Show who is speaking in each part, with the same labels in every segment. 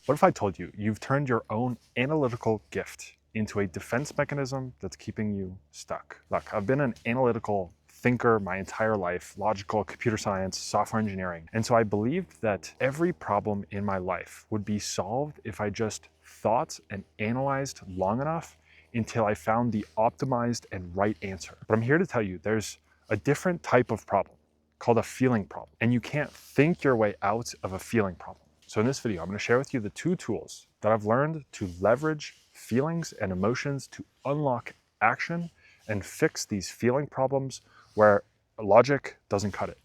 Speaker 1: What if I told you you've turned your own analytical gift into a defense mechanism that's keeping you stuck? Look, I've been an analytical thinker my entire life, logical, computer science, software engineering. And so I believed that every problem in my life would be solved if I just thought and analyzed long enough until I found the optimized and right answer. But I'm here to tell you there's a different type of problem called a feeling problem. And you can't think your way out of a feeling problem. So in this video, I'm going to share with you the 2 tools that I've learned to leverage feelings and emotions to unlock action and fix these feeling problems where logic doesn't cut it.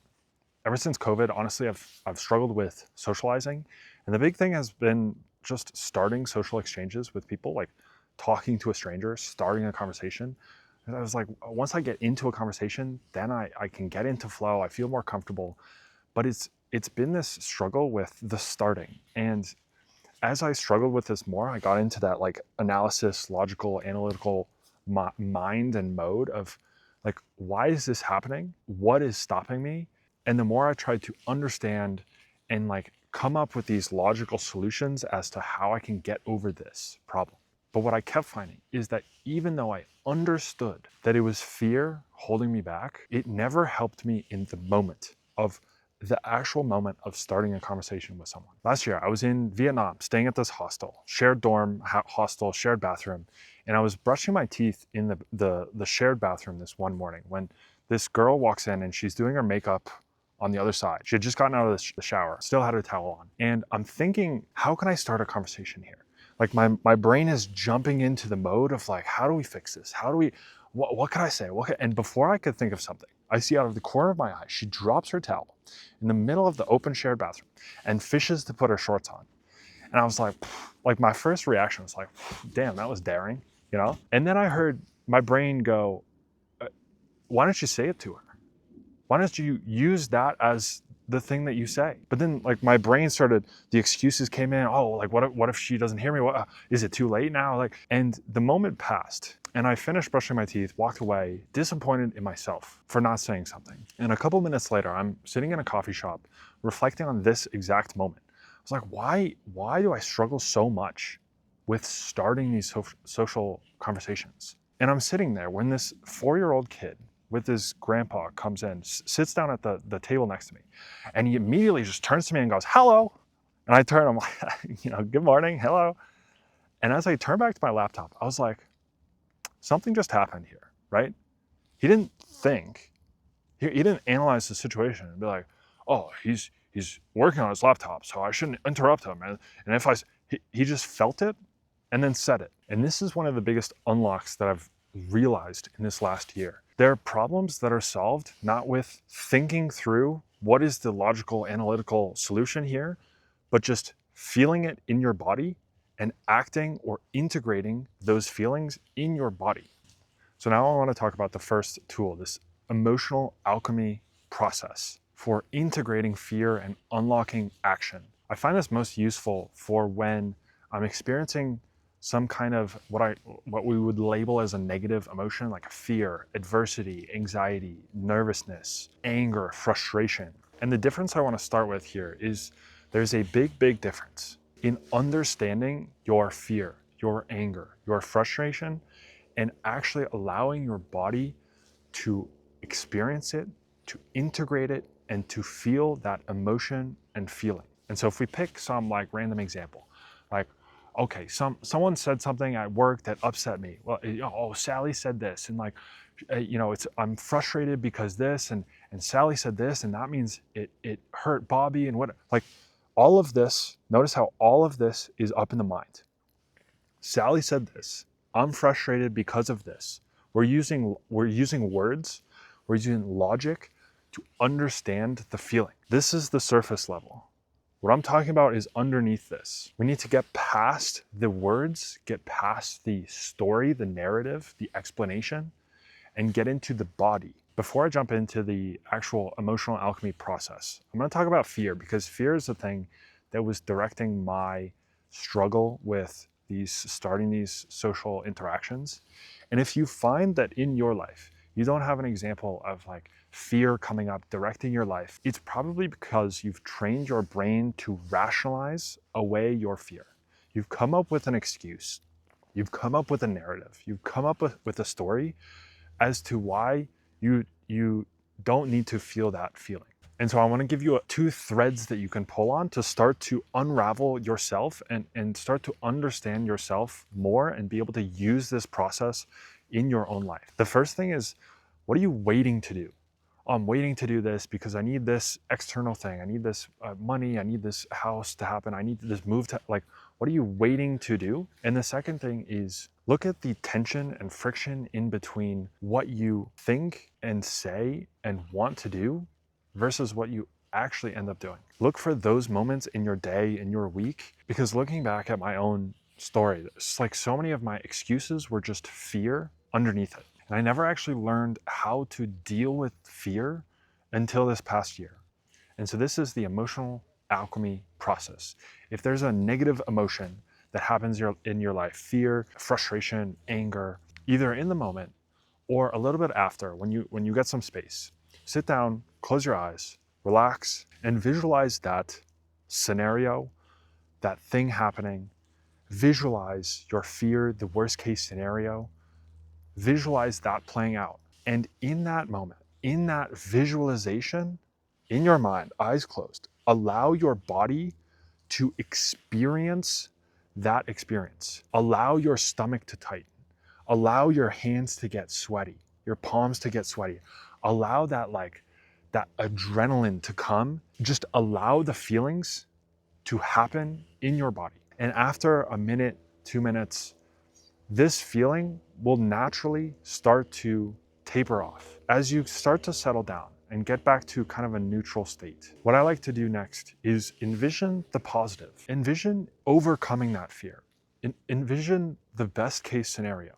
Speaker 1: Ever since COVID, honestly, I've struggled with socializing. And the big thing has been just starting social exchanges with people, like talking to a stranger, starting a conversation. And I was like, once I get into a conversation, then I can get into flow. I feel more comfortable. But it's been this struggle with the starting. And as I struggled with this more, I got into that like analysis, logical, analytical mind and mode of like, why is this happening? What is stopping me? And the more I tried to understand and like come up with these logical solutions as to how I can get over this problem. But what I kept finding is that even though I understood that it was fear holding me back, it never helped me in the moment of the actual moment of starting a conversation with someone. Last year, I was in Vietnam, staying at this hostel, shared dorm, hostel, shared bathroom, and I was brushing my teeth in the shared bathroom this one morning when this girl walks in and she's doing her makeup on the other side. She had just gotten out of the shower, still had her towel on. And I'm thinking, how can I start a conversation here? Like my brain is jumping into the mode of like, how do we fix this? How do we, what can I say? And before I could think of something, I see out of the corner of my eye, she drops her towel in the middle of the open shared bathroom and fishes to put her shorts on. And I was like my first reaction was like, damn, that was daring, you know? And then I heard my brain go, why don't you say it to her? Why don't you use that as the thing that you say? But then like my brain started, the excuses came in. Oh, like what if she doesn't hear me? What, is it too late now? Like, and the moment passed and I finished brushing my teeth, walked away, disappointed in myself for not saying something. And a couple minutes later, I'm sitting in a coffee shop reflecting on this exact moment. I was like, why do I struggle so much with starting these social conversations? And I'm sitting there when this 4-year-old kid with his grandpa comes in, sits down at the table next to me, and he immediately just turns to me and goes, hello. And I turn, I'm like, good morning, hello. And as I turn back to my laptop, I was like, something just happened here, right? He didn't think, he didn't analyze the situation and be like, oh, he's working on his laptop, so I shouldn't interrupt him. And if he just felt it and then said it. And this is one of the biggest unlocks that I've realized in this last year. There are problems that are solved not with thinking through what is the logical analytical solution here, but just feeling it in your body and acting or integrating those feelings in your body. So now I want to talk about the first tool, this emotional alchemy process for integrating fear and unlocking action. I find this most useful for when I'm experiencing some kind of what we would label as a negative emotion, like fear, adversity, anxiety, nervousness, anger, frustration. And the difference I want to start with here is there's a big difference in understanding your fear, your anger, your frustration, and actually allowing your body to experience it, to integrate it, and to feel that emotion and feeling. And so if we pick some like random example, like, okay, someone said something at work that upset me. Well, oh, Sally said this, and like, I'm frustrated because this, and Sally said this, and that means it hurt Bobby, and what, like, all of this. Notice how all of this is up in the mind. Sally said this. I'm frustrated because of this. We're using words, we're using logic to understand the feeling. This is the surface level. What I'm talking about is underneath this. We need to get past the words, get past the story, the narrative, the explanation, and get into the body. Before I jump into the actual emotional alchemy process, I'm going to talk about fear because fear is the thing that was directing my struggle with starting these social interactions. And if you find that in your life, you don't have an example of like fear coming up directing your life, it's probably because you've trained your brain to rationalize away your fear. You've come up with an excuse. You've come up with a narrative. You've come up with a story as to why you don't need to feel that feeling. And so I want to give you two threads that you can pull on to start to unravel yourself and start to understand yourself more and be able to use this process in your own life. The first thing is, what are you waiting to do? Oh, I'm waiting to do this because I need this external thing. I need this money. I need this house to happen. I need this move to, like, what are you waiting to do? And the second thing is, look at the tension and friction in between what you think and say and want to do versus what you actually end up doing. Look for those moments in your day, in your week, because looking back at my own story, it's like so many of my excuses were just fear underneath it. And I never actually learned how to deal with fear until this past year. And so this is the emotional alchemy process. If there's a negative emotion that happens in your life, fear, frustration, anger, either in the moment or a little bit after, when you get some space, sit down, close your eyes, relax, and visualize that scenario, that thing happening. Visualize your fear, the worst case scenario. Visualize that playing out. And in that moment, in that visualization, in your mind, eyes closed, allow your body to experience that experience. Allow your stomach to tighten. Allow your hands to get sweaty, your palms to get sweaty. Allow that adrenaline to come. Just allow the feelings to happen in your body. And after a minute, 2 minutes, this feeling will naturally start to taper off. As you start to settle down and get back to kind of a neutral state, what I like to do next is envision the positive. Envision overcoming that fear. Envision the best case scenario.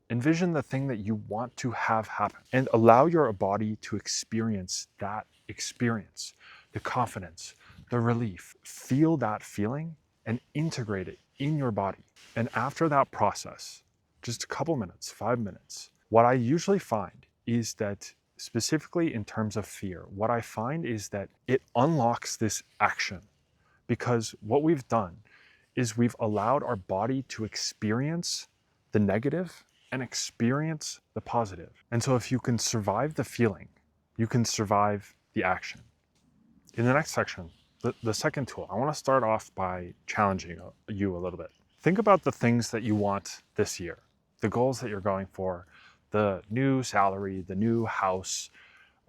Speaker 1: Envision the thing that you want to have happen and allow your body to experience that experience, the confidence, the relief. Feel that feeling and integrate it in your body. And after that process, just a couple minutes, 5 minutes, what I usually find is that, specifically in terms of fear, what I find is that it unlocks this action, because what we've done is we've allowed our body to experience the negative and experience the positive. And so if you can survive the feeling, you can survive the action. In the next section, the second tool, I want to start off by challenging you a little bit. Think about the things that you want this year, the goals that you're going for, the new salary, the new house,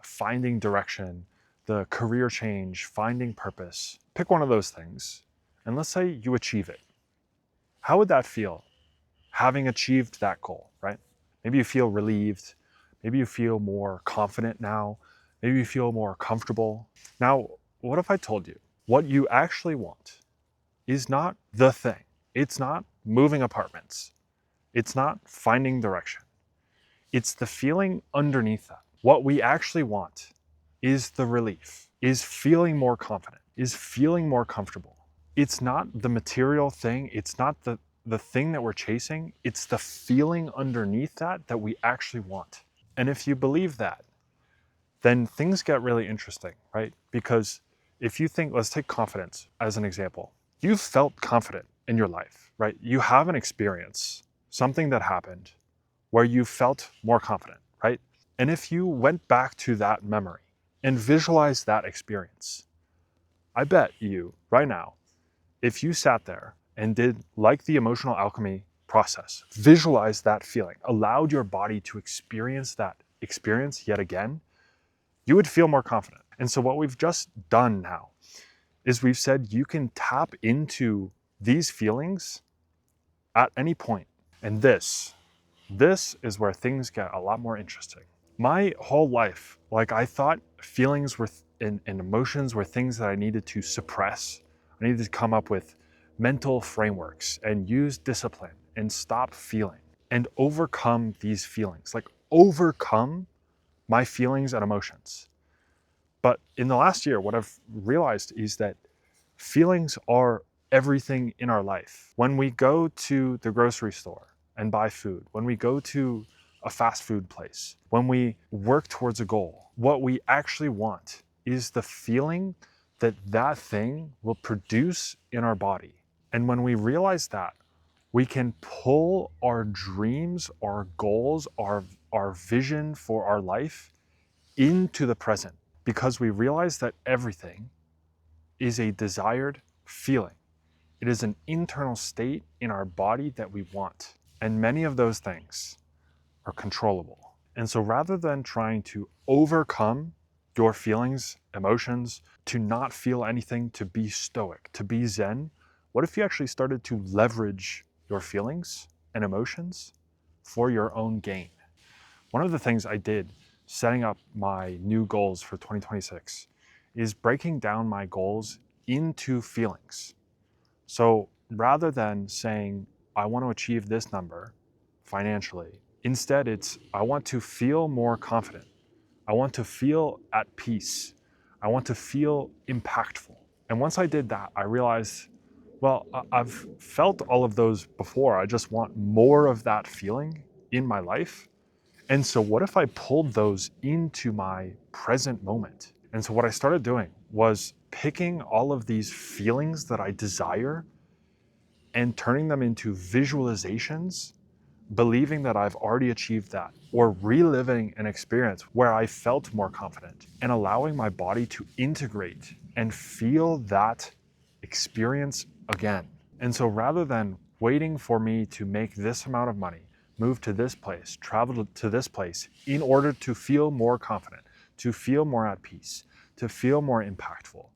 Speaker 1: finding direction, the career change, finding purpose. Pick one of those things, and let's say you achieve it. How would that feel, having achieved that goal, right? Maybe you feel relieved. Maybe you feel more confident now. Maybe you feel more comfortable. Now, what if I told you what you actually want is not the thing? It's not moving apartments. It's not finding direction. It's the feeling underneath that. What we actually want is the relief, is feeling more confident, is feeling more comfortable. It's not the material thing. It's not the thing that we're chasing. It's the feeling underneath that we actually want. And if you believe that, then things get really interesting, right? Because if you think, let's take confidence as an example. You've felt confident in your life, right? You have an experience, something that happened where you felt more confident, right? And if you went back to that memory and visualized that experience, I bet you right now, if you sat there and did like the emotional alchemy process, visualize that feeling, allowed your body to experience that experience yet again, you would feel more confident. And so what we've just done now is we've said you can tap into these feelings at any point. And this is where things get a lot more interesting. My whole life, like, I thought feelings were and emotions were things that I needed to suppress. I needed to come up with mental frameworks and use discipline and stop feeling and overcome these feelings, like overcome my feelings and emotions. But in the last year, what I've realized is that feelings are everything in our life. When we go to the grocery store and buy food, when we go to a fast food place, when we work towards a goal, what we actually want is the feeling that that thing will produce in our body. And when we realize that, we can pull our dreams, our goals, our vision for our life into the present, because we realize that everything is a desired feeling. It is an internal state in our body that we want. And many of those things are controllable. And so rather than trying to overcome your feelings, emotions, to not feel anything, to be stoic, to be zen, what if you actually started to leverage your feelings and emotions for your own gain? One of the things I did setting up my new goals for 2026 is breaking down my goals into feelings. So rather than saying, I want to achieve this number financially, instead it's, I want to feel more confident. I want to feel at peace. I want to feel impactful. And once I did that, I realized, well, I've felt all of those before. I just want more of that feeling in my life. And so what if I pulled those into my present moment? And so what I started doing was picking all of these feelings that I desire and turning them into visualizations, believing that I've already achieved that, or reliving an experience where I felt more confident, and allowing my body to integrate and feel that experience again. And so rather than waiting for me to make this amount of money, move to this place, travel to this place in order to feel more confident, to feel more at peace, to feel more impactful,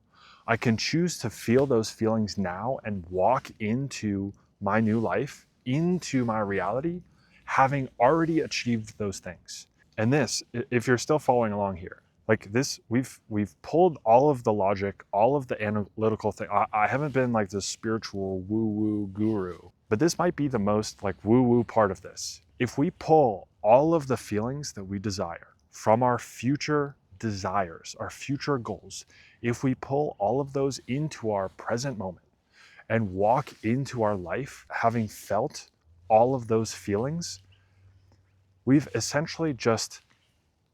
Speaker 1: I can choose to feel those feelings now and walk into my new life, into my reality, having already achieved those things. And this, if you're still following along here, like this, we've pulled all of the logic, all of the analytical thing. I haven't been like this spiritual woo-woo guru, but this might be the most like woo-woo part of this. If we pull all of the feelings that we desire from our future desires, our future goals, if we pull all of those into our present moment and walk into our life having felt all of those feelings, we've essentially just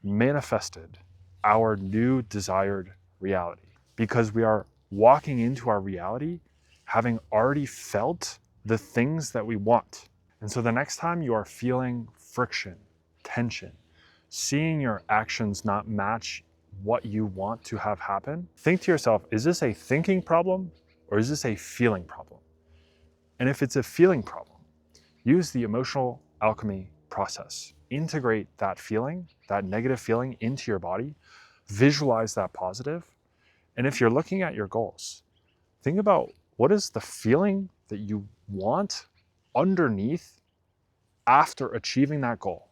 Speaker 1: manifested our new desired reality, because we are walking into our reality having already felt the things that we want. And so the next time you are feeling friction, tension, seeing your actions not match what you want to have happen, think to yourself, is this a thinking problem or is this a feeling problem? And if it's a feeling problem, use the emotional alchemy process. Integrate that feeling, that negative feeling, into your body, visualize that positive. And if you're looking at your goals, think about what is the feeling that you want underneath after achieving that goal?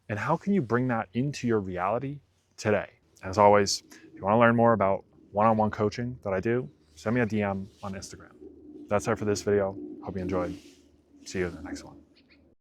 Speaker 1: And how can you bring that into your reality today? As always, if you want to learn more about one-on-one coaching that I do, send me a DM on Instagram. That's it for this video. Hope you enjoyed. See you in the next one.